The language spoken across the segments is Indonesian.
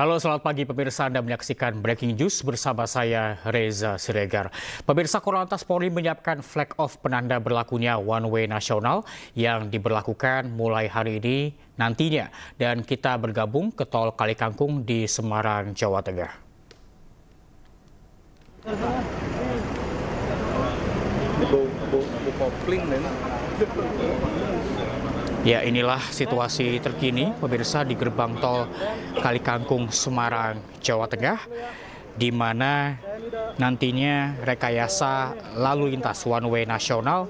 Halo, selamat pagi pemirsa. Anda menyaksikan Breaking News bersama saya, Reza Siregar. Pemirsa, Korlantas Polri menyiapkan flag off penanda berlakunya one way nasional yang diberlakukan mulai hari ini nantinya. Dan kita bergabung ke Tol Kalikangkung di Semarang, Jawa Tengah. Ya, inilah situasi terkini pemirsa di gerbang tol Kalikangkung, Semarang, Jawa Tengah, di mana nantinya rekayasa lalu lintas one way nasional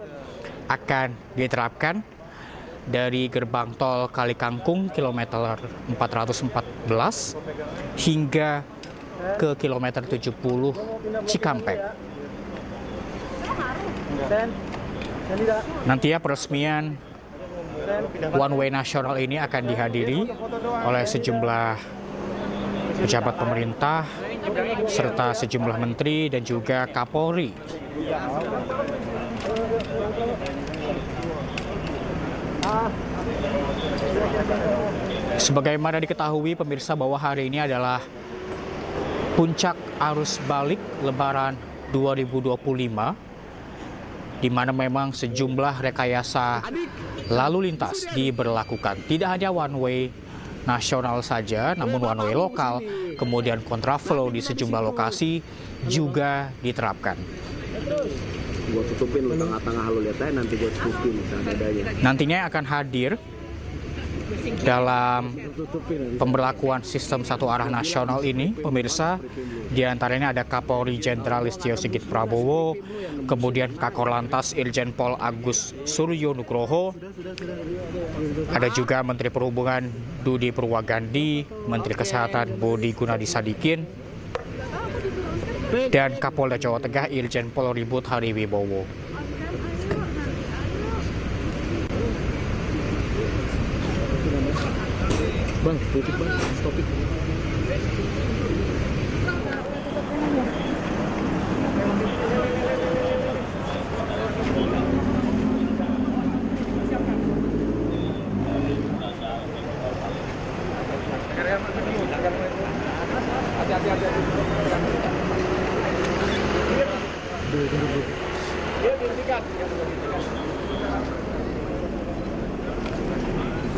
akan diterapkan dari gerbang tol Kalikangkung kilometer 414 hingga ke kilometer 70 Cikampek. Nantinya peresmian one way nasional ini akan dihadiri oleh sejumlah pejabat pemerintah serta sejumlah menteri dan juga Kapolri. Sebagaimana diketahui pemirsa bahwa hari ini adalah puncak arus balik Lebaran 2025, di mana memang sejumlah rekayasa lalu lintas diberlakukan. Tidak hanya one way nasional saja, namun one way lokal, kemudian kontraflow di sejumlah lokasi juga diterapkan. Gue tutupin tengah-tengah, lu lihat aja nanti gue tutupin dadanya. Nantinya akan hadir dalam pemberlakuan sistem satu arah nasional ini, pemirsa, diantaranya ada Kapolri Jenderal Listio Sigit Prabowo, kemudian Kakor-Lantas Irjen Pol Agus Suryo Nugroho, ada juga Menteri Perhubungan Dudi Purwagandi, Menteri Kesehatan Budi Gunadi Sadikin, dan Kapolda Jawa Tengah Irjen Pol Ribut Hariwibowo. Bang, tutup bang, stopik.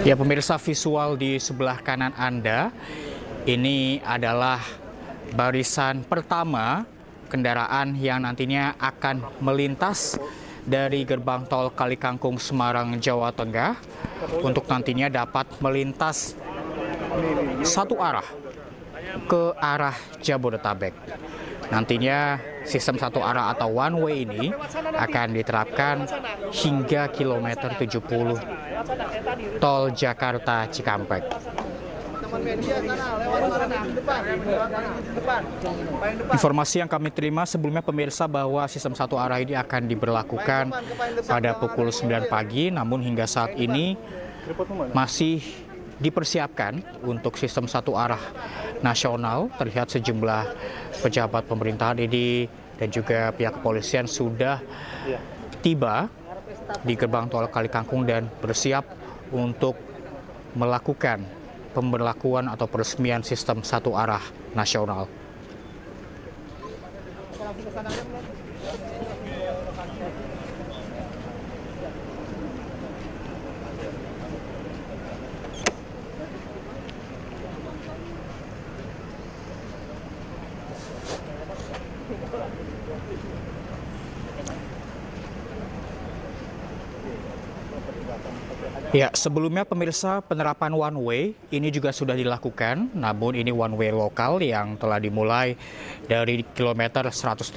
Ya pemirsa, visual di sebelah kanan Anda ini adalah barisan pertama kendaraan yang nantinya akan melintas dari gerbang tol Kalikangkung, Semarang, Jawa Tengah untuk nantinya dapat melintas satu arah ke arah Jabodetabek. Nantinya sistem satu arah atau one way ini akan diterapkan hingga kilometer 70 tol Jakarta Cikampek. Informasi yang kami terima sebelumnya pemirsa bahwa sistem satu arah ini akan diberlakukan pada pukul 9 pagi, namun hingga saat ini masih dipersiapkan untuk sistem satu arah nasional. Terlihat sejumlah pejabat pemerintahan ini dan juga pihak kepolisian sudah tiba di gerbang tol Kalikangkung dan bersiap untuk melakukan pemberlakuan atau peresmian sistem satu arah nasional. Ya, sebelumnya pemirsa, penerapan one way ini juga sudah dilakukan, namun ini one way lokal yang telah dimulai dari kilometer 188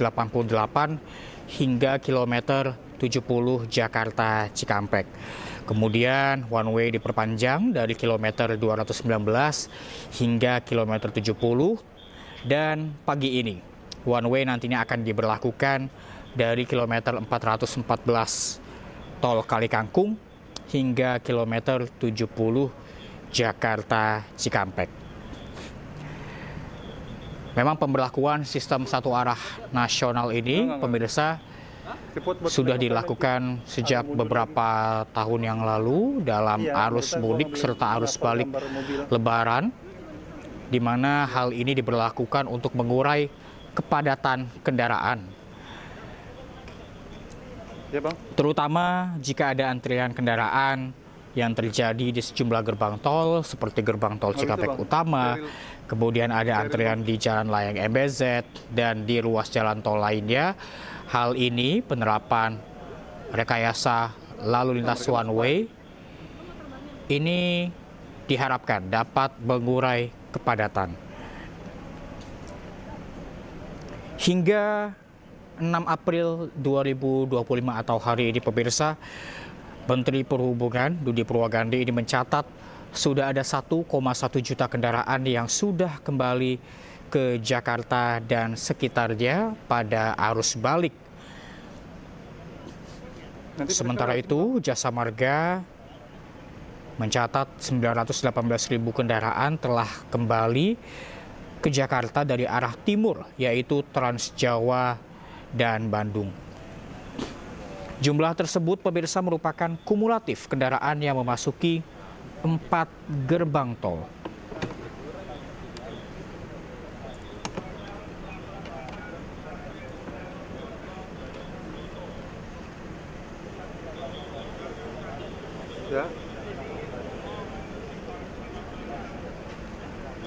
hingga kilometer 70 Jakarta Cikampek. Kemudian one way diperpanjang dari kilometer 219 hingga kilometer 70, dan pagi ini one way nantinya akan diberlakukan dari kilometer 414 tol Kalikangkung hingga kilometer 70 Jakarta Cikampek. Memang pemberlakuan sistem satu arah nasional ini, pemirsa, sudah dilakukan sejak beberapa tahun yang lalu dalam arus mudik serta arus balik Lebaran di mana hal ini diberlakukan untuk mengurai kepadatan kendaraan. Ya, Bang. Terutama jika ada antrian kendaraan yang terjadi di sejumlah gerbang tol seperti gerbang tol Cikampek Utama, kemudian ada antrian di Jalan Layang MBZ dan di ruas jalan tol lainnya. Hal ini penerapan rekayasa lalu lintas one way ini diharapkan dapat mengurai kepadatan. Hingga 6 April 2025 atau hari ini pemirsa, Menteri Perhubungan Budi Purwagandi ini mencatat sudah ada 1,1 juta kendaraan yang sudah kembali ke Jakarta dan sekitarnya pada arus balik. Sementara itu, Jasa Marga mencatat 918.000 kendaraan telah kembali ke Jakarta dari arah timur, yaitu Trans Jawa dan Bandung. Jumlah tersebut pemirsa merupakan kumulatif kendaraan yang memasuki 4 gerbang tol. Ya.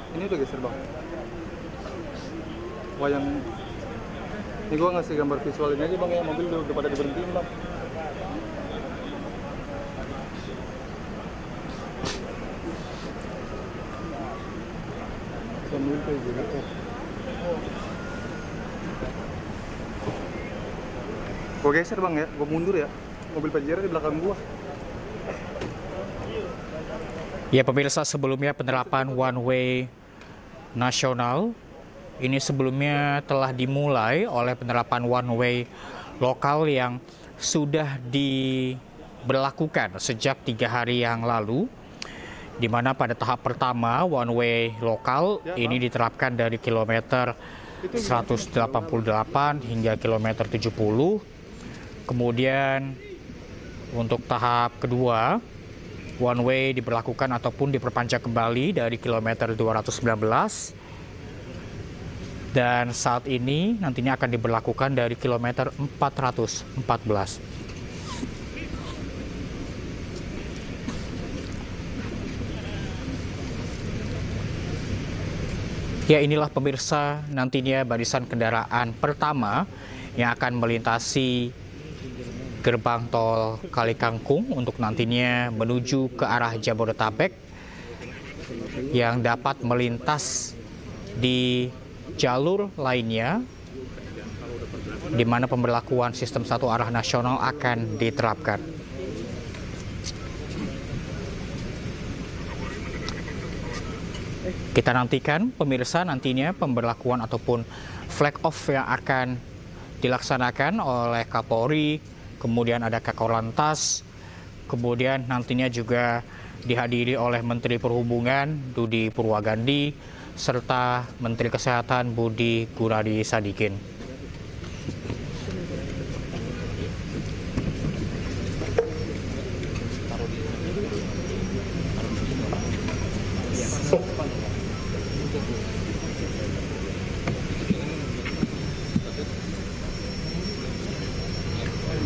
Ini udah geser, Bang. Wayang. Ini gua ngasih gambar visual ini aja, Bang, ya. Mobil udah pada diberhentiin, Bang. Sambil kayak gitu. Gua geser, Bang, ya. Gua mundur ya. Mobil Pajero di belakang gua. Ya pemirsa, sebelumnya penerapan one way nasional ini sebelumnya telah dimulai oleh penerapan one way lokal yang sudah diberlakukan sejak 3 hari yang lalu, di mana pada tahap pertama one way lokal ini diterapkan dari kilometer 188 hingga kilometer 70. Kemudian untuk tahap kedua one way diberlakukan ataupun diperpanjang kembali dari kilometer 219 dan saat ini nantinya akan diberlakukan dari kilometer 414. Ya, inilah pemirsa nantinya barisan kendaraan pertama yang akan melintasi gerbang tol Kali Kangkung untuk nantinya menuju ke arah Jabodetabek yang dapat melintas di jalur lainnya di mana pemberlakuan sistem satu arah nasional akan diterapkan. Kita nantikan pemirsa nantinya pemberlakuan ataupun flag off yang akan dilaksanakan oleh Kapolri, kemudian ada Kakor Lantas, kemudian nantinya juga dihadiri oleh Menteri Perhubungan Budi Purwagandi serta Menteri Kesehatan Budi Gunadi Sadikin.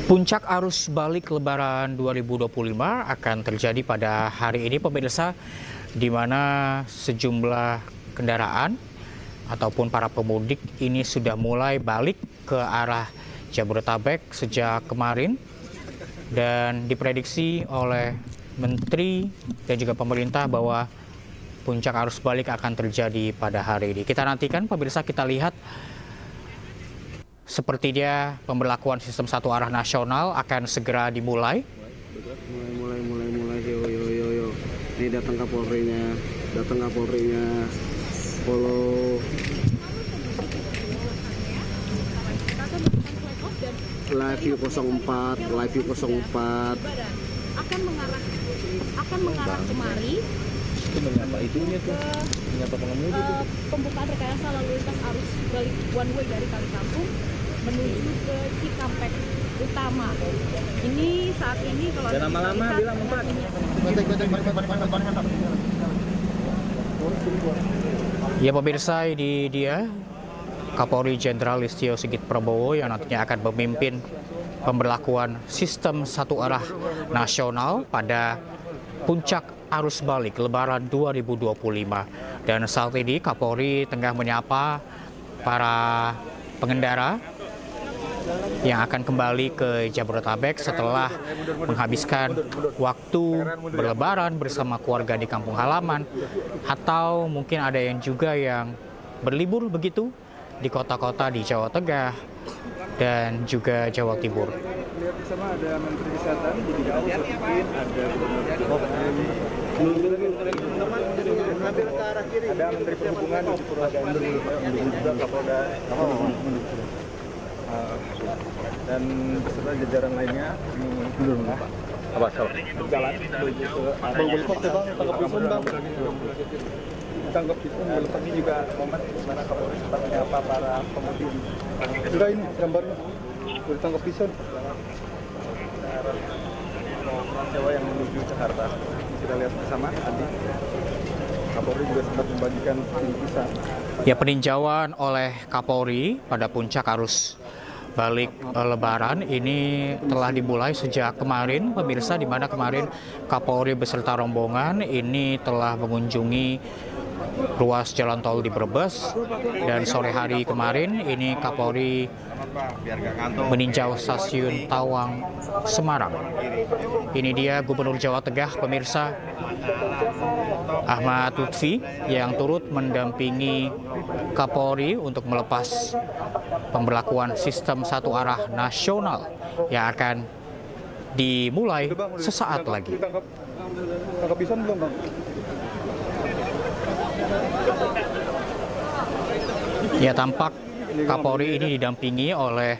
Puncak arus balik Lebaran 2025 akan terjadi pada hari ini pemirsa, di mana sejumlah kendaraan ataupun para pemudik ini sudah mulai balik ke arah Jabodetabek sejak kemarin dan diprediksi oleh Menteri dan juga pemerintah bahwa puncak arus balik akan terjadi pada hari ini. Kita nantikan pemirsa, kita lihat sepertinya pemberlakuan sistem satu arah nasional akan segera dimulai. Mulai, yo. Ini datang Kapolrinya, follow. Live view 04. Akan mengarah kemari. Itu menyapa itunya tuh, menyapa pengemudi tuh. Pembukaan rekayasa lalu lintas arus balik one way dari Kali Kangkung menuju ke Cikampek Utama. Ini saat ini kalau jangan lama-lama bilang 4. Ya pemirsa, ini dia Kapolri Jenderal Listio Sigit Prabowo yang nantinya akan memimpin pemberlakuan sistem satu arah nasional pada puncak arus balik Lebaran 2025. Dan saat ini Kapolri tengah menyapa para pengendara yang akan kembali ke Jabodetabek setelah menghabiskan waktu berlebaran bersama keluarga di kampung halaman, atau mungkin ada yang juga yang berlibur begitu di kota-kota di Jawa Tengah dan juga Jawa Timur. Lihat di sana ada Menteri Kesehatan, Budi Gunadisadikin, ada ada Menteri Perhubungan, Budi Purwagandi, juga Kapolda, dan beserta jajaran lainnya. Apa salah? Jalan menuju ke helikopter bang, tangkap pisum bang. Tangkap pisum, ini juga momen di mana Kapolri sempat menyapa para pemudik. Sudah ini gambarnya, sudah tangkap pisum. Sewa yang menuju Jakarta. Kita lihat bersama tadi. Kapolri juga sempat membagikan bingkisan. Ya, peninjauan oleh Kapolri pada puncak arus balik Lebaran ini telah dimulai sejak kemarin, pemirsa, di mana kemarin Kapolri beserta rombongan ini telah mengunjungi ruas jalan tol di Brebes, dan sore hari kemarin ini Kapolri meninjau stasiun Tawang Semarang. Ini dia Gubernur Jawa Tengah, pemirsa, Ahmad Lutfi, yang turut mendampingi Kapolri untuk melepas pemberlakuan sistem satu arah nasional yang akan dimulai sesaat lagi. Tangkap pisau belum bang? Ya, tampak Kapolri ini didampingi oleh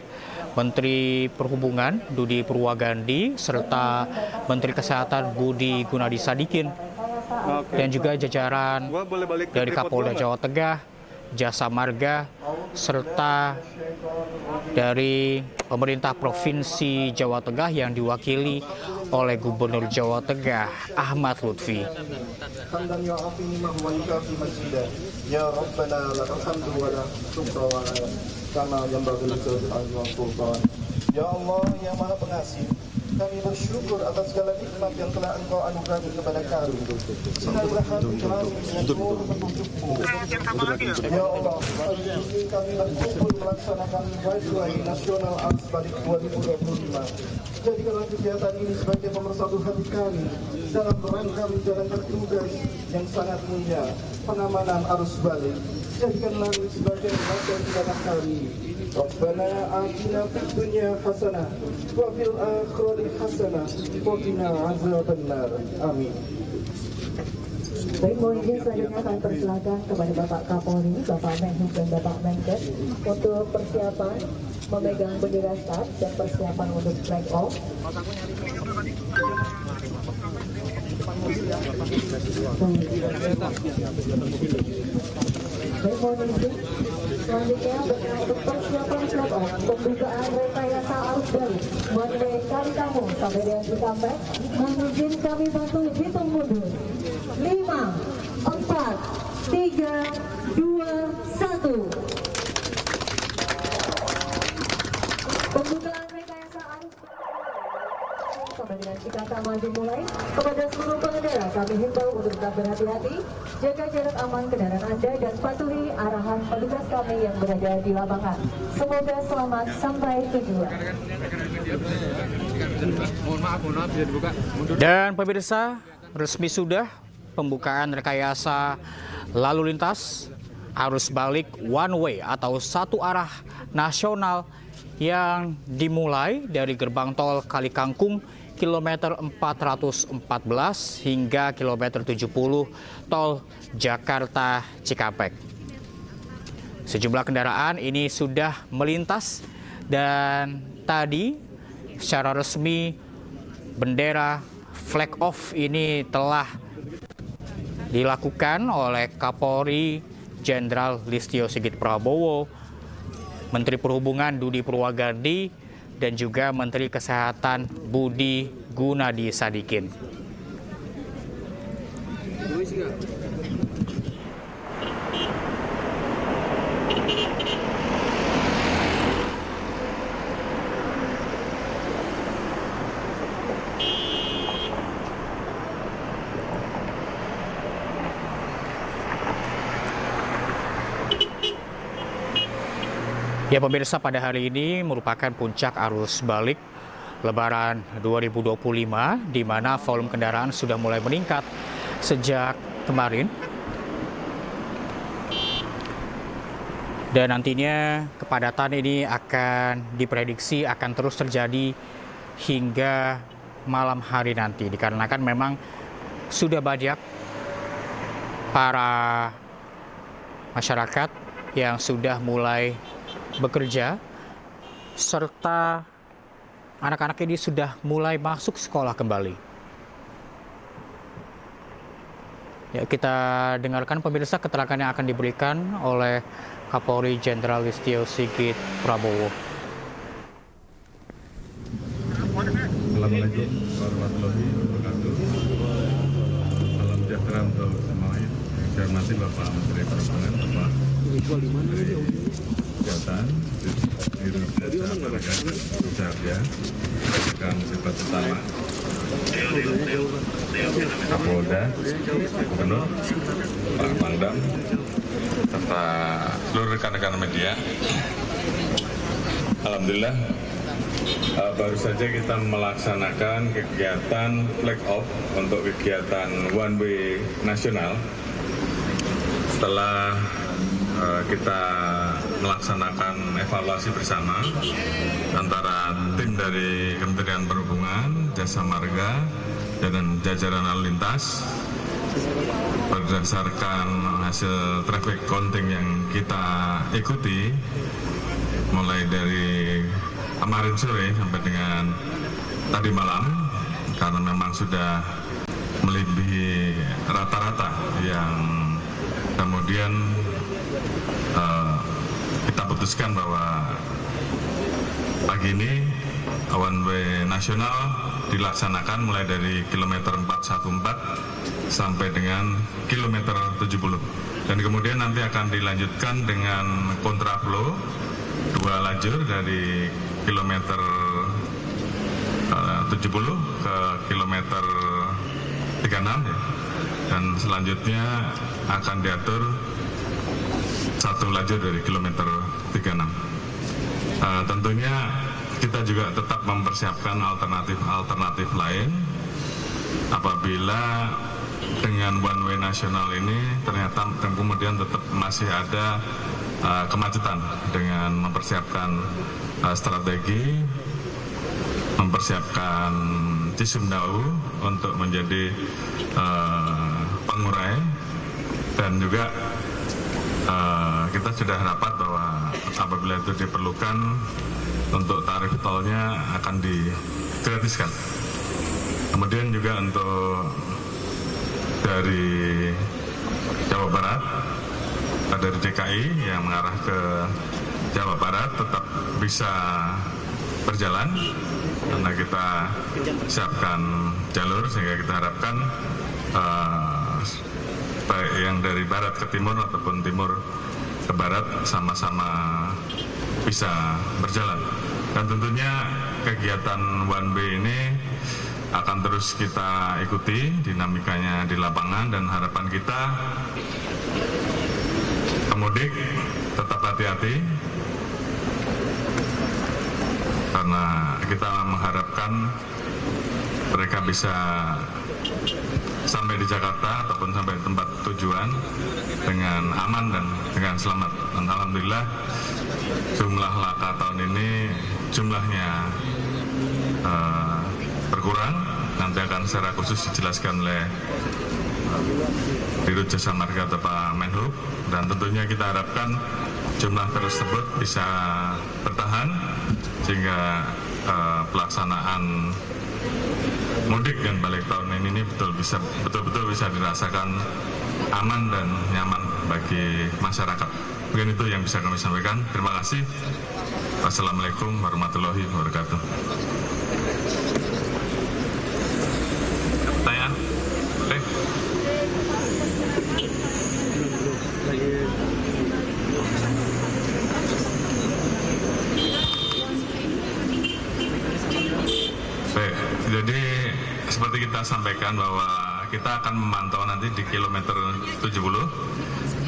Menteri Perhubungan Budi Purwagandi serta Menteri Kesehatan Budi Gunadisadikin, dan juga jajaran dari Kapolda Jawa Tengah, Jasa Marga, serta dari pemerintah Provinsi Jawa Tengah yang diwakili oleh Gubernur Jawa Tengah Ahmad Lutfi. Ya Rabbana lakal hamdu wa la syukra wa la kama yanbaghi li sultan. Ya Allah yang Maha Pengasih, kami bersyukur atas segala nikmat yang telah Engkau anugerahkan kepada kami. Sinarlah hati kami dengan seluruh petunjuk-Mu. Ya Allah, hari ini kami berkumpul melaksanakan One-Way Nasional Arus Balik 2025. Jadikanlah kegiatan ini sebagai pemersatu hati kami dalam rangka menjalankan tugas yang sangat mulia, pengamanan arus balik. Jadikanlah ini sebagai bagian ibadah kami. Rabbana atina fid dunya hasanah wa fil akhirati hasanah wa qina azabannar. Amin. Baik, mohon izin selanjutnya kami persilakan kepada Bapak Kapolri, Bapak Menhub dan Bapak Menkes untuk persiapan memegang bendera start dan persiapan untuk flag off. Baik, mohon izin selanjutnya untuk persiapan flag off, pembukaan rekayasa arus balik One-Way Kali Kampung sampai dengan Cikampek. Mohon izin kami bantu hitung mundur. 5, 4, 3, 2, 1. Pembukaan rekayasa arus sampai dengan Cikampek maju mulai. Kepada seluruh pengendara kami himbau untuk tetap berhati-hati, jaga jarak aman kendaraan Anda dan patuhi arahan petugas kami yang berada di lapangan. Semoga selamat sampai tujuan. Dan pemirsa, resmi sudah pembukaan rekayasa lalu lintas arus balik one way atau satu arah nasional yang dimulai dari gerbang tol Kalikangkung kilometer 414 hingga kilometer 70 tol Jakarta Cikampek. Sejumlah kendaraan ini sudah melintas, dan tadi secara resmi bendera flag off ini telah dilakukan oleh Kapolri Jenderal Listio Sigit Prabowo, Menteri Perhubungan Budi Purwagandi, dan juga Menteri Kesehatan Budi Gunadisadikin. Ya pemirsa, pada hari ini merupakan puncak arus balik Lebaran 2025, di mana volume kendaraan sudah mulai meningkat sejak kemarin. Dan nantinya kepadatan ini akan diprediksi akan terus terjadi hingga malam hari nanti, dikarenakan memang sudah banyak para masyarakat yang sudah mulai bekerja, serta anak-anak ini sudah mulai masuk sekolah kembali. Ya, kita dengarkan pemirsa keterangan yang akan diberikan oleh Kapolri Jenderal Listio Sigit Prabowo. Assalamualaikum warahmatullahi wabarakatuh. Salam sejahtera untuk semuanya. Saya hormati Bapak Menteri Perhubungan, Bapak Menteri Kesehatan, Dirut Jasa Marga, Sujarja, rekan sifat utama, Kapolda, Gubernur, Pak Pangdam, serta seluruh rekan-rekan media. Alhamdulillah, baru saja kita melaksanakan kegiatan flag off untuk kegiatan one way nasional. Setelah kita melaksanakan evaluasi bersama antara tim dari Kementerian Perhubungan, Jasa Marga, dan jajaran lalu lintas, berdasarkan hasil traffic counting yang kita ikuti mulai dari kemarin sore sampai dengan tadi malam, karena memang sudah melebihi rata-rata yang kemudian kita putuskan bahwa pagi ini one way nasional dilaksanakan mulai dari kilometer 414 sampai dengan kilometer 70, dan kemudian nanti akan dilanjutkan dengan kontraflow 2 lajur dari kilometer 70 ke kilometer 36 ya. Dan selanjutnya akan diatur 1 lajur dari kilometer 36. Tentunya kita juga tetap mempersiapkan alternatif lain apabila dengan one way nasional ini ternyata dan kemudian tetap masih ada kemacetan, dengan mempersiapkan strategi, mempersiapkan Cisumdawu untuk menjadi pengurai, dan juga kita sudah rapat bahwa apabila itu diperlukan untuk tarif tolnya akan digratiskan. Kemudian juga untuk dari Jawa Barat, dari DKI yang mengarah ke Jawa Barat tetap bisa berjalan karena kita siapkan jalur, sehingga kita harapkan baik yang dari barat ke timur ataupun timur ke barat sama-sama bisa berjalan. Dan tentunya kegiatan one way ini akan terus kita ikuti dinamikanya di lapangan, dan harapan kita pemudik tetap hati-hati, karena kita mengharapkan mereka bisa sampai di Jakarta ataupun sampai di tempat tujuan dengan aman dan dengan selamat. Dan alhamdulillah jumlah laka tahun ini jumlahnya berkurang. Nanti akan secara khusus dijelaskan oleh Dirut Jasa Marga atau Pak Menhub, dan tentunya kita harapkan jumlah tersebut bisa bertahan sehingga pelaksanaan mudik dan balik tahun ini betul-betul bisa dirasakan aman dan nyaman bagi masyarakat. Mungkin itu yang bisa kami sampaikan. Terima kasih. Wassalamualaikum warahmatullahi wabarakatuh. Pertanyaan? Oke. Baik, jadi seperti kita sampaikan bahwa kita akan memantau nanti di kilometer 70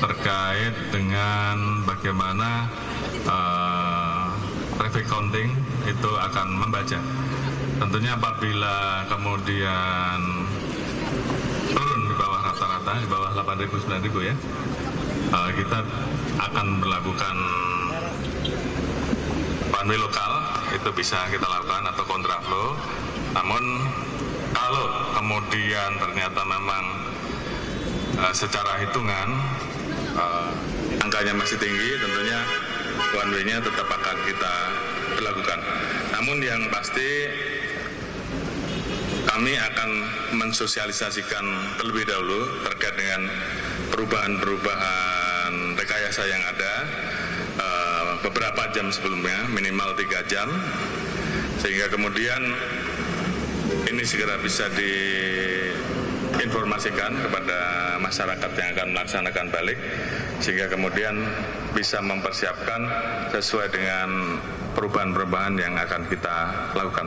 terkait dengan bagaimana traffic counting itu akan membaca. Tentunya apabila kemudian turun di bawah rata-rata, di bawah 8.000-9.000 ya, kita akan melakukan one way lokal, itu bisa kita lakukan, atau kontraflow. Namun kalau kemudian ternyata memang secara hitungan angkanya masih tinggi, tentunya one way-nya tetap akan kita lakukan. Namun yang pasti kami akan mensosialisasikan terlebih dahulu terkait dengan perubahan-perubahan rekayasa yang ada beberapa jam sebelumnya, minimal 3 jam, sehingga kemudian ini segera bisa diinformasikan kepada masyarakat yang akan melaksanakan balik, sehingga kemudian bisa mempersiapkan sesuai dengan perubahan-perubahan yang akan kita lakukan.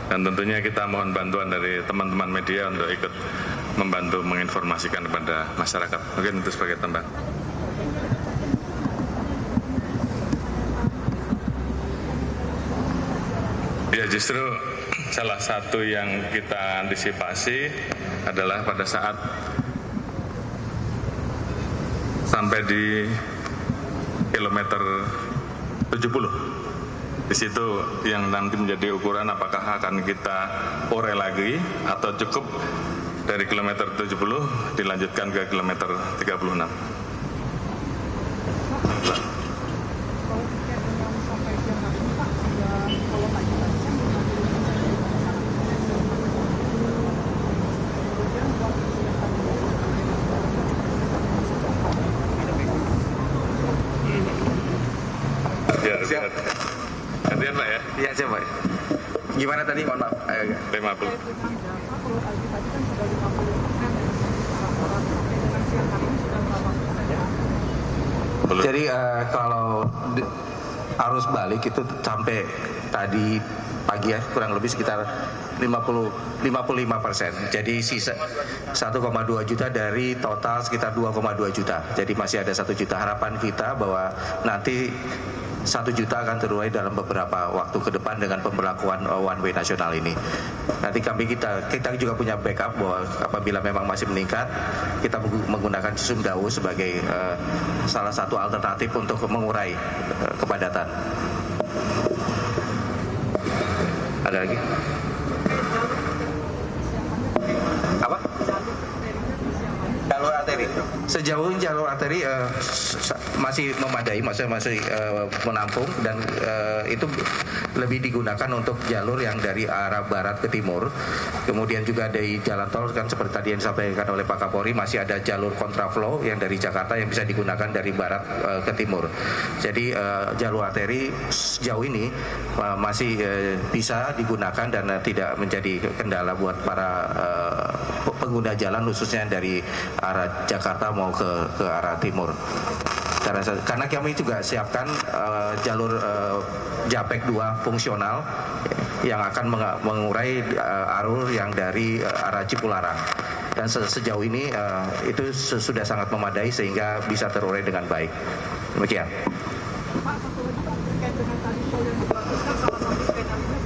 Dan tentunya kita mohon bantuan dari teman-teman media untuk ikut membantu menginformasikan kepada masyarakat. Mungkin itu sebagai tambahan. Ya, justru salah satu yang kita antisipasi adalah pada saat sampai di kilometer 70. Di situ yang nanti menjadi ukuran apakah akan kita ore lagi atau cukup dari kilometer 70 dilanjutkan ke kilometer 36. Ya, siap. Gantian Pak ya? Iya siap Pak. Gimana tadi, mohon maaf? 50. Jadi kalau arus balik itu sampai tadi pagi ya kurang lebih sekitar 55%. Jadi sisa 1,2 juta dari total sekitar 2,2 juta. Jadi masih ada 1 juta. Harapan kita bahwa nanti 1 juta akan terurai dalam beberapa waktu ke depan dengan pemberlakuan one way nasional ini. Nanti kita juga punya backup bahwa apabila memang masih meningkat, kita menggunakan Cisumdawu sebagai salah satu alternatif untuk mengurai kepadatan. Ada lagi? Apa? Jalur arteri. Sejauh jalur arteri masih memadai, masih menampung, dan itu lebih digunakan untuk jalur yang dari arah barat ke timur. Kemudian juga dari jalan tol kan seperti tadi yang disampaikan oleh Pak Kapolri, masih ada jalur kontraflow yang dari Jakarta yang bisa digunakan dari barat ke timur. Jadi jalur arteri sejauh ini masih bisa digunakan dan tidak menjadi kendala buat para pengguna jalan, khususnya dari arah Jakarta mau ke arah timur. Karena kami juga siapkan jalur Japek 2 fungsional yang akan mengurai arus yang dari arah Cipularang. Dan sejauh ini itu sudah sangat memadai sehingga bisa terurai dengan baik. Demikian. Pak, satu lagi Pak, terkait dengan tadi tol yang digratiskan, salah satu penaltinya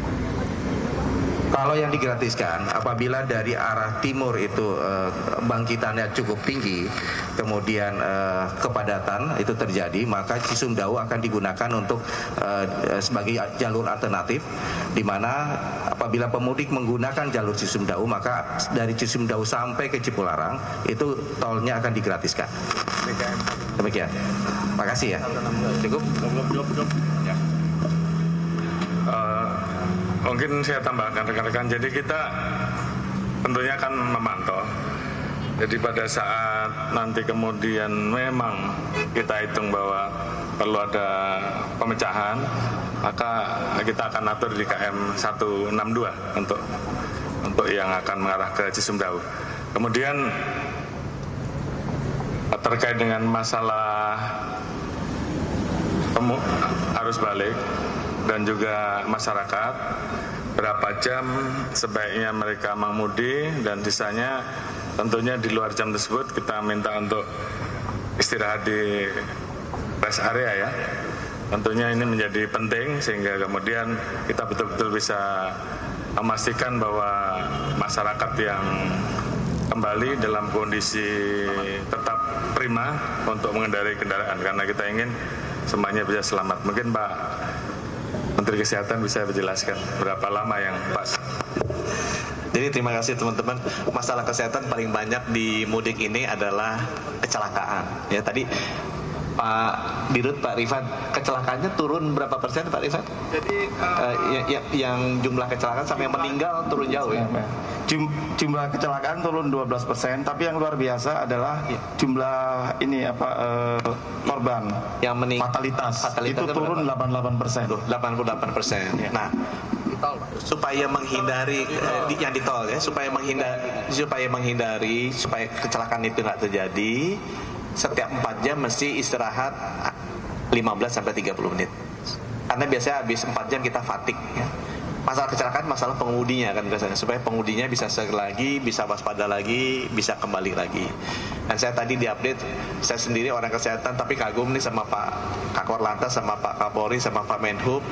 kalau yang digratiskan, apabila dari arah timur itu bangkitannya cukup tinggi, kemudian kepadatan itu terjadi, maka Cisumdawu akan digunakan untuk sebagai jalur alternatif, di mana apabila pemudik menggunakan jalur Cisumdawu, maka dari Cisumdawu sampai ke Cipularang itu tolnya akan digratiskan. Demikian. Makasih ya. Cukup? Ya. Mungkin saya tambahkan rekan-rekan, jadi kita tentunya akan memantau. Jadi pada saat nanti kemudian memang kita hitung bahwa perlu ada pemecahan, maka kita akan atur di KM 162 untuk yang akan mengarah ke Cisumdawu. Kemudian terkait dengan masalah arus balik dan juga masyarakat, berapa jam sebaiknya mereka mengemudi, dan sisanya tentunya di luar jam tersebut kita minta untuk istirahat di rest area ya. Tentunya ini menjadi penting sehingga kemudian kita betul-betul bisa memastikan bahwa masyarakat yang kembali dalam kondisi tetap prima untuk mengendarai kendaraan karena kita ingin semuanya bisa selamat. Mungkin Pak Menteri Kesehatan bisa menjelaskan berapa lama yang pas. Jadi terima kasih teman-teman. Masalah kesehatan paling banyak di mudik ini adalah kecelakaan. Ya tadi Pak Dirut, Pak Rifan, kecelakaannya turun berapa persen Pak Rifan? Jadi yang jumlah kecelakaan sampai yang meninggal turun jauh ya? Jumlah kecelakaan turun 12%, tapi yang luar biasa adalah jumlah korban yang fatalitas itu turun 88%. 88%. Ya. Nah, supaya menghindari yang di tol ya, supaya menghindari supaya kecelakaan itu nggak terjadi, setiap 4 jam mesti istirahat 15 sampai 30 menit. Karena biasanya habis 4 jam kita fatigue ya. Masalah kecelakaan masalah pengemudinya kan biasanya, supaya pengemudinya bisa seger lagi, bisa waspada lagi, bisa kembali lagi. Dan saya tadi diupdate, saya sendiri orang kesehatan tapi kagum nih sama Pak Kakor Lantas, sama Pak Kapolri, sama Pak Menhub.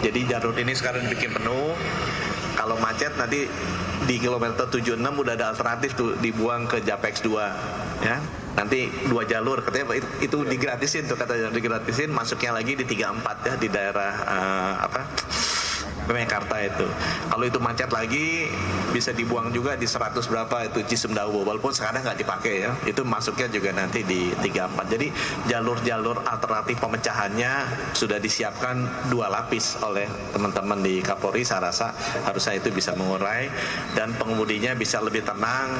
Jadi jalur ini sekarang bikin penuh. Kalau macet nanti di kilometer 76 udah ada alternatif tuh, dibuang ke Japex 2 ya. Nanti 2 jalur katanya itu digratisin tuh, katanya digratisin, masuknya lagi di 34 ya di daerah Mekarta itu. Kalau itu macet lagi bisa dibuang juga di 100 berapa itu Cisumdawu, walaupun sekarang nggak dipakai ya. Itu masuknya juga nanti di 34. Jadi jalur-jalur alternatif pemecahannya sudah disiapkan 2 lapis oleh teman-teman di Kapolri. Saya rasa harusnya itu bisa mengurai dan pengemudinya bisa lebih tenang.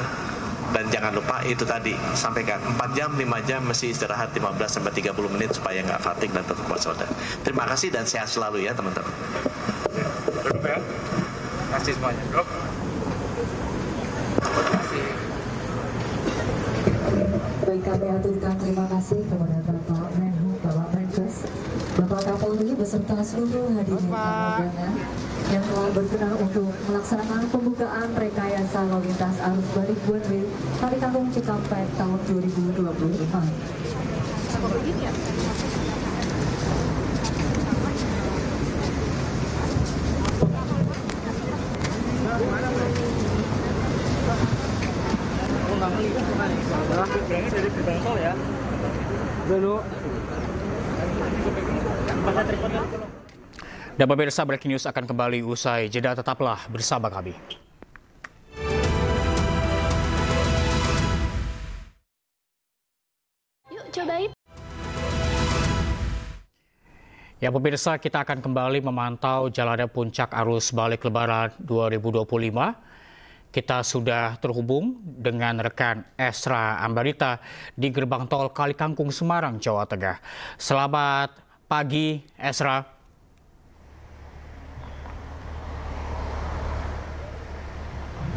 Dan jangan lupa itu tadi sampaikan 4 jam 5 jam mesti istirahat 15 sampai 30 menit supaya nggak fatigue dan tetap waspada. Terima kasih dan sehat selalu ya teman-teman. Duduk ya. Terima kasih semuanya. Duduk. Baik, kami aturkan terima kasih kepada Bapak Menhub, Bapak Menkes, Bapak Kapolri beserta seluruh hadirin tamu undangan yang telah berkenan untuk melaksanakan pembukaan rekayasa lalu lintas arus balik one way Kali Kangkung Cikampek tahun 2025. Dan pemirsa, breaking news akan kembali usai jeda, tetaplah bersama kami. Yuk cobain. Ya pemirsa, kita akan kembali memantau jalannya puncak arus balik Lebaran 2025. Kita sudah terhubung dengan rekan Esra Ambarita di gerbang tol Kali Kangkung, Semarang, Jawa Tengah. Selamat pagi, Esra.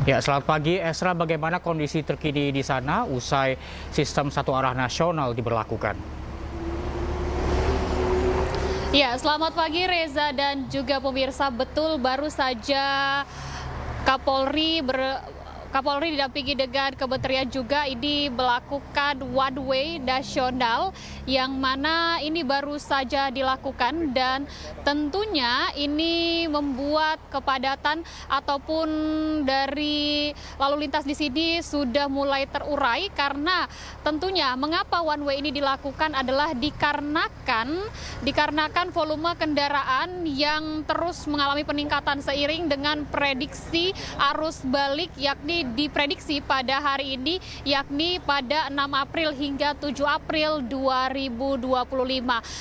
Ya, selamat pagi, Esra. Bagaimana kondisi terkini di sana usai sistem satu arah nasional diberlakukan? Ya, selamat pagi Reza dan juga pemirsa. Betul, baru saja Kapolri didampingi dengan kementerian juga ini melakukan one way nasional yang mana ini baru saja dilakukan dan tentunya ini membuat kepadatan ataupun dari lalu lintas di sini sudah mulai terurai karena tentunya mengapa one way ini dilakukan adalah dikarenakan volume kendaraan yang terus mengalami peningkatan seiring dengan prediksi arus balik yakni diprediksi pada hari ini yakni pada 6 April hingga 7 April 2025.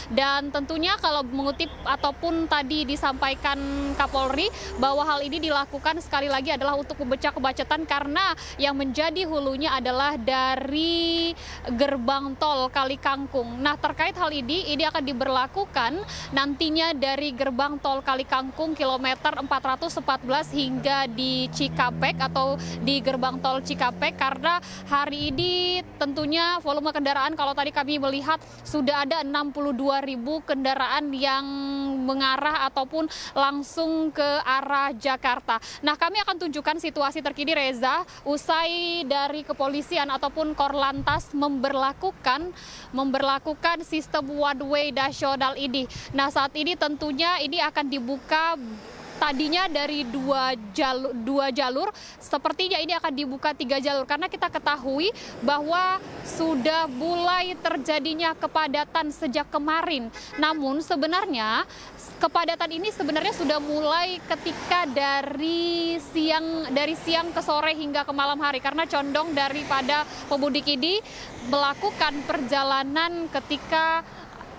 Dan tentunya kalau mengutip ataupun tadi disampaikan Kapolri bahwa hal ini dilakukan sekali lagi adalah untuk memecah kemacetan karena yang menjadi hulunya adalah dari gerbang tol Kali Kangkung. Nah, terkait hal ini akan diberlakukan nantinya dari gerbang tol Kali Kangkung kilometer 414 hingga di Cikampek atau di gerbang tol Cikampek karena hari ini tentunya volume kendaraan kalau tadi kami melihat sudah ada 62.000 kendaraan yang mengarah ataupun langsung ke arah Jakarta. Nah, kami akan tunjukkan situasi terkini, Reza, usai dari kepolisian ataupun Korlantas memberlakukan sistem one way nasional ini. Nah, saat ini tentunya ini akan dibuka. Tadinya dari dua jalur, sepertinya ini akan dibuka 3 jalur karena kita ketahui bahwa sudah mulai terjadinya kepadatan sejak kemarin. Namun sebenarnya kepadatan ini sebenarnya sudah mulai ketika dari siang ke sore hingga ke malam hari karena condong daripada pemudik ini melakukan perjalanan ketika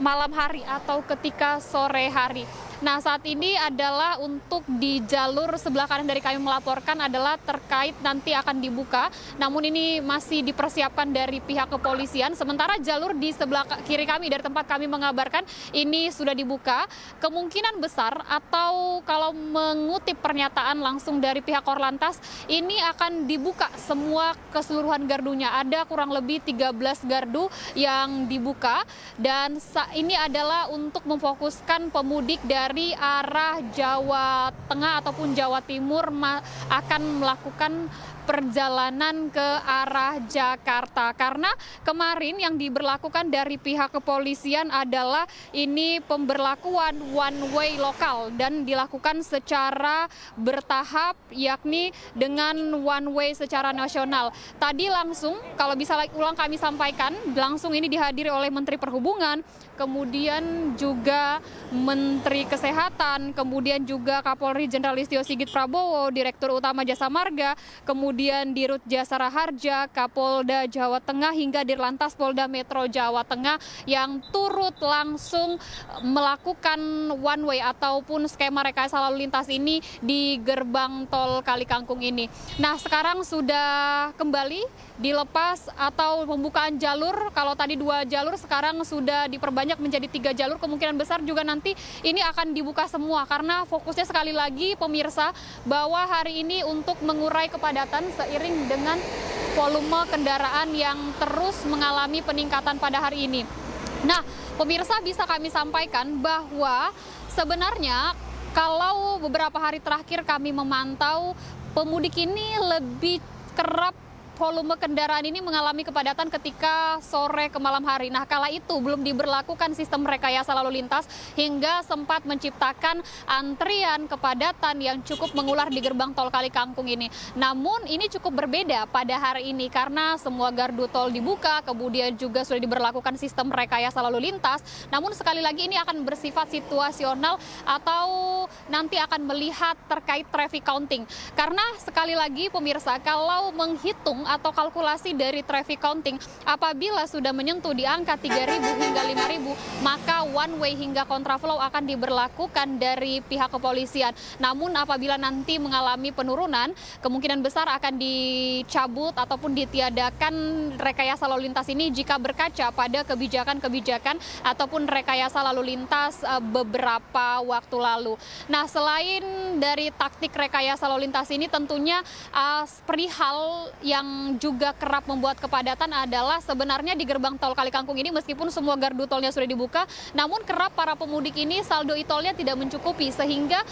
malam hari atau ketika sore hari. Nah, saat ini adalah untuk di jalur sebelah kanan dari kami melaporkan adalah terkait nanti akan dibuka. Namun ini masih dipersiapkan dari pihak kepolisian. Sementara jalur di sebelah kiri kami dari tempat kami mengabarkan ini sudah dibuka. Kemungkinan besar atau kalau mengutip pernyataan langsung dari pihak Korlantas, ini akan dibuka semua keseluruhan gardunya. Ada kurang lebih 13 gardu yang dibuka dan ini adalah untuk memfokuskan pemudik dari arah Jawa Tengah ataupun Jawa Timur akan melakukan perjalanan ke arah Jakarta. Karena kemarin yang diberlakukan dari pihak kepolisian adalah ini pemberlakuan one way lokal dan dilakukan secara bertahap, yakni dengan one way secara nasional. Tadi langsung, kalau bisa ulang kami sampaikan, langsung ini dihadiri oleh Menteri Perhubungan, kemudian juga Menteri Kesehatan, kemudian juga Kapolri Jenderal Listio Sigit Prabowo, Direktur Utama Jasa Marga, kemudian Dirut Jasara Harja, Kapolda Jawa Tengah hingga Dirlantas Polda Metro Jawa Tengah yang turut langsung melakukan one way ataupun skema rekayasa lalu lintas ini di gerbang tol Kalikangkung ini. Nah, sekarang sudah kembali dilepas atau pembukaan jalur. Kalau tadi 2 jalur, sekarang sudah diperbanyak menjadi 3 jalur. Kemungkinan besar juga nanti ini akan dibuka semua karena fokusnya sekali lagi pemirsa bahwa hari ini untuk mengurai kepadatan seiring dengan volume kendaraan yang terus mengalami peningkatan pada hari ini. Nah, pemirsa, bisa kami sampaikan bahwa sebenarnya kalau beberapa hari terakhir kami memantau pemudik ini lebih kerap volume kendaraan ini mengalami kepadatan ketika sore ke malam hari. Nah, kala itu belum diberlakukan sistem rekayasa lalu lintas hingga sempat menciptakan antrian kepadatan yang cukup mengular di gerbang tol Kalikangkung ini. Namun ini cukup berbeda pada hari ini karena semua gardu tol dibuka, kemudian juga sudah diberlakukan sistem rekayasa lalu lintas. Namun sekali lagi ini akan bersifat situasional atau nanti akan melihat terkait traffic counting. Karena sekali lagi pemirsa, kalau menghitung atau kalkulasi dari traffic counting, apabila sudah menyentuh di angka 3.000 hingga 5.000, maka one way hingga kontraflow akan diberlakukan dari pihak kepolisian. Namun apabila nanti mengalami penurunan, kemungkinan besar akan dicabut ataupun ditiadakan rekayasa lalu lintas ini jika berkaca pada kebijakan-kebijakan ataupun rekayasa lalu lintas beberapa waktu lalu. Nah, selain dari taktik rekayasa lalu lintas ini, tentunya perihal yang juga kerap membuat kepadatan adalah sebenarnya di gerbang tol Kalikangkung ini meskipun semua gardu tolnya sudah dibuka, namun kerap para pemudik ini saldo e-tolnya tidak mencukupi sehingga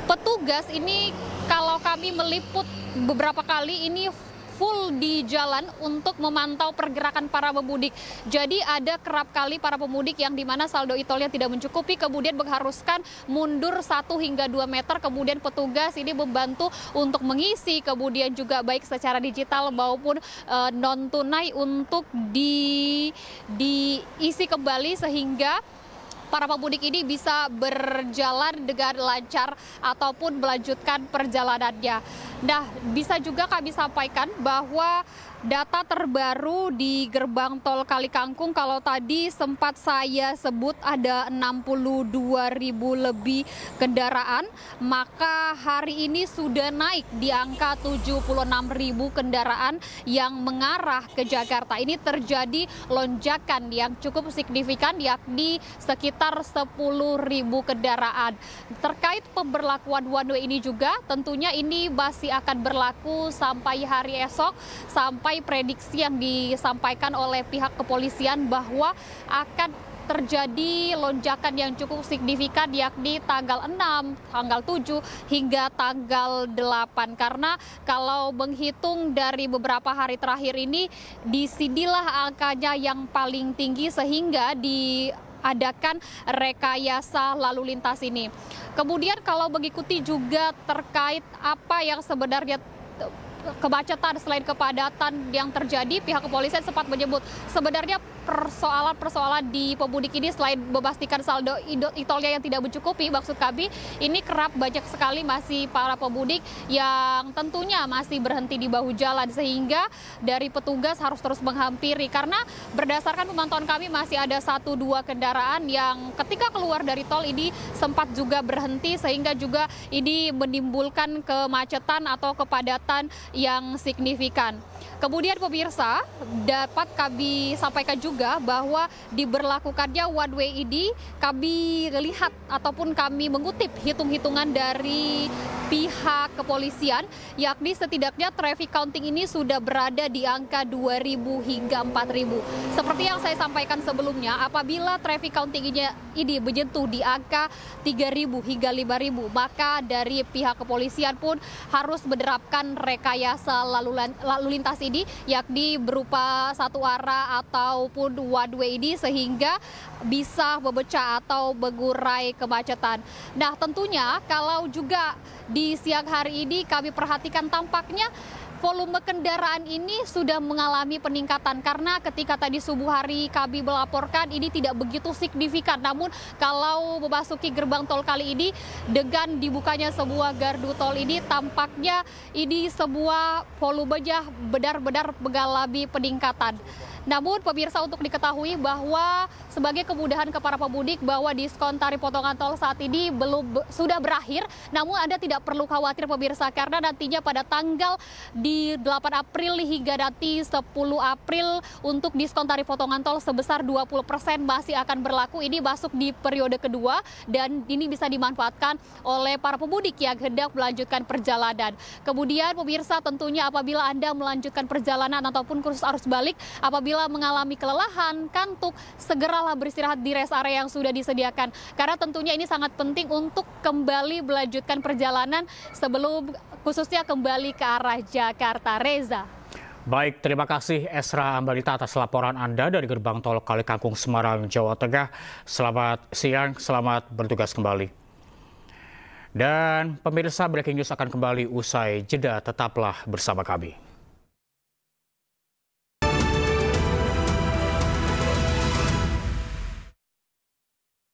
petugas ini kalau kami meliput beberapa kali ini full di jalan untuk memantau pergerakan para pemudik. Jadi ada kerap kali para pemudik yang dimana saldo e-tolnya tidak mencukupi, kemudian mengharuskan mundur 1 hingga 2 meter, kemudian petugas ini membantu untuk mengisi, kemudian juga baik secara digital maupun non tunai untuk diisi kembali sehingga para pemudik ini bisa berjalan dengan lancar ataupun melanjutkan perjalanannya. Nah, bisa juga kami sampaikan bahwa data terbaru di gerbang tol Kalikangkung, kalau tadi sempat saya sebut ada 62.000 lebih kendaraan, maka hari ini sudah naik di angka 76.000 kendaraan yang mengarah ke Jakarta. Ini terjadi lonjakan yang cukup signifikan, yakni sekitar 10.000 kendaraan. Terkait pemberlakuan one way ini juga, tentunya ini masih akan berlaku sampai hari esok, sampai sesuai prediksi yang disampaikan oleh pihak kepolisian bahwa akan terjadi lonjakan yang cukup signifikan, yakni tanggal 6, tanggal 7, hingga tanggal 8. Karena kalau menghitung dari beberapa hari terakhir ini, disinilah angkanya yang paling tinggi sehingga diadakan rekayasa lalu lintas ini. Kemudian kalau mengikuti juga terkait apa yang sebenarnya kemacetan selain kepadatan yang terjadi, pihak kepolisian sempat menyebut sebenarnya persoalan-persoalan di pemudik ini selain memastikan saldo e-tolnya yang tidak mencukupi, maksud kami ini kerap banyak sekali masih para pemudik yang tentunya masih berhenti di bahu jalan sehingga dari petugas harus terus menghampiri karena berdasarkan pemantauan kami masih ada 1-2 kendaraan yang ketika keluar dari tol ini sempat juga berhenti sehingga juga ini menimbulkan kemacetan atau kepadatan yang signifikan. Kemudian pemirsa, dapat kami sampaikan juga bahwa diberlakukannya one way ini kami lihat ataupun kami mengutip hitung-hitungan dari pihak kepolisian, yakni setidaknya traffic counting ini sudah berada di angka 2.000 hingga 4.000. Seperti yang saya sampaikan sebelumnya, apabila traffic counting ini menyentuh di angka 3.000 hingga 5.000, maka dari pihak kepolisian pun harus menerapkan rekayasa lalu lintas ini, yakni berupa satu arah ataupun one way ini sehingga bisa memecah atau mengurai kemacetan. Nah, tentunya kalau juga di siang hari ini kami perhatikan tampaknya volume kendaraan ini sudah mengalami peningkatan karena ketika tadi subuh hari kami melaporkan ini tidak begitu signifikan. Namun kalau memasuki gerbang tol kali ini dengan dibukanya sebuah gardu tol ini tampaknya ini sebuah volumenya benar-benar mengalami peningkatan. Namun pemirsa untuk diketahui bahwa sebagai kemudahan kepada pemudik bahwa diskon tarif potongan tol saat ini sudah berakhir. Namun Anda tidak perlu khawatir pemirsa karena nantinya pada tanggal di 8 April hingga nanti 10 April untuk diskon tarif potongan tol sebesar 20% masih akan berlaku. Ini masuk di periode kedua dan ini bisa dimanfaatkan oleh para pemudik yang hendak melanjutkan perjalanan. Kemudian pemirsa tentunya apabila Anda melanjutkan perjalanan ataupun kursus arus balik, apabila mengalami kelelahan, kantuk, segeralah beristirahat di rest area yang sudah disediakan. Karena tentunya ini sangat penting untuk kembali melanjutkan perjalanan sebelum khususnya kembali ke arah Jakarta. Reza. Baik, terima kasih Esra Ambalita atas laporan Anda dari Gerbang Tol Kalikangkung, Semarang, Jawa Tengah. Selamat siang, selamat bertugas kembali. Dan pemirsa, Breaking News akan kembali usai jeda, tetaplah bersama kami.